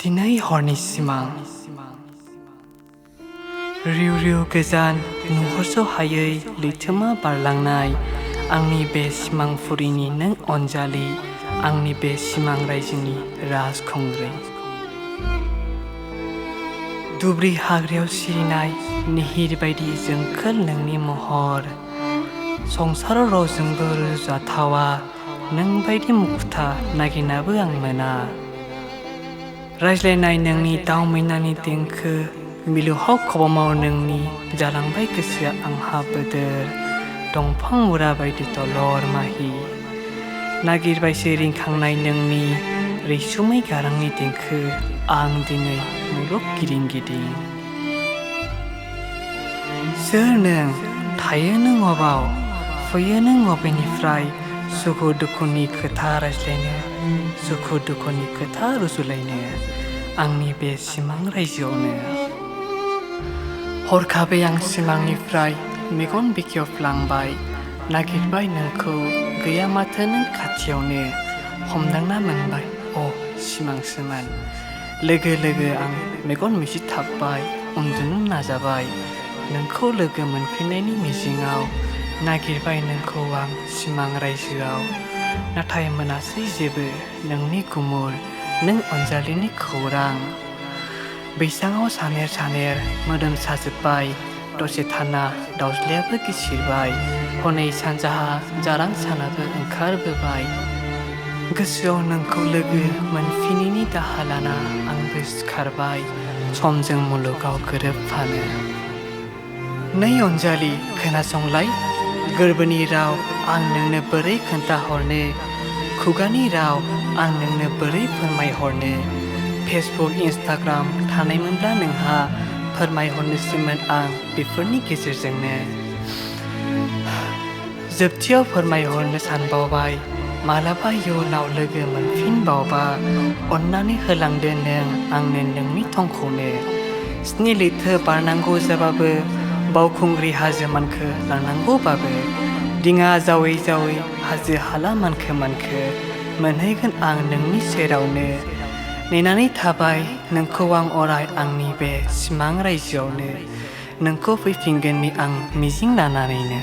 दिनै हरनि सिमां रिउ रिउ गोजान नुहरस' हायै लैथोमा बारलांनाय आंनि बे सिमांफुरिनि नों अनजालि आंनि बे सिमां रायजोनि राजखुंग्रि दुब्रि हाग्रायाव सिरिनाय निहिर बायदि जोंखोल नोंनि महर संसाराव रावजोंबो रुजुजाथावा नों बायदि मुखुथा नागिरनाबो आं मोना रायज्लायनाय नोंनि दाउ मैनानि देंखो मिलौहाब खबामाव नोंनि जालांबाय गोसोआ आंहा बोदोर दंफां मुरा बायदि दलर माहि नागिरबायसो रिंखांनाय नोंनि रैसुमै गारांनि देंखो आं दिनै मुलुग गिदिं गिदिं सोर नों थायो नों अबाव फैयो नों अबेनिफ्राय सुखु दुखुनि खोथा रायज्लायनो सुखु दुखुनि खोथा रुजुलायनो आंनि बे सिमां रायजोआवनो हरखाबै आं सिमांनिफ्राय मेगन बेखेवफ्लांबाय नागिरबाय नोंखौ गैया माथो नों खाथियावनो हमदांना मोनबाय अ सिमांसोमोन लोगो लोगो आं मेगन मिजिथाबबाय उन्दुनो नाजाबाय नोंखौ लोगो मोनफिननायनि मिजिंआव नागिरबाय नोंखौ आं सिमां रायजोआव नाथाय मोनासै जेबो नोंनि गुमुर नों अनजालिनि खौरां बैसाङाव सानेर सानेर मोदोम साजोब्बाय दसे थाना दाउज्लायाबो गिसिरबाय हनै सानजाहा जारां सानाबो ओंखारबोबाय गोसोआव नोंखौ लोगो मोनफिनैनि दाहा लाना आंबो सिखारबाय समजों मुलुगाव गोरोबफानो नै अनजालि खोनासंलाय गोरबोनि राव आं नोंनो बोरै खोन्थाहरनो खुगानि राव आं नोंनो बोरै फोरमायहरनो फेसबुक इन्सटाग्राम थानायमोनब्ला नोंहा फोरमायहरनोसैमोन आं बेफोरनि गेजेरजोंनो जोबथियाव फोरमायहरनो सानबावबाय मालाबा इयुनाव लोगो मोनफिनबावबा अन्नानै होलांदो नों आंनो नोंनि थंखौनो 7 लैथो बारनांगौ जाबाबो बावखुंग्रि हाजो मानखो लांनांगौबाबो दिङा जावै जावै हाजो हाला मानखो मोनहैगोन आं नोंनि सेरावनो नेनानै थाबाय नोंखौ आं अराय आंनि बे सिमां रायजोआवनो नोंखौ फैफिनगोननि आं मिजिं लानानैनो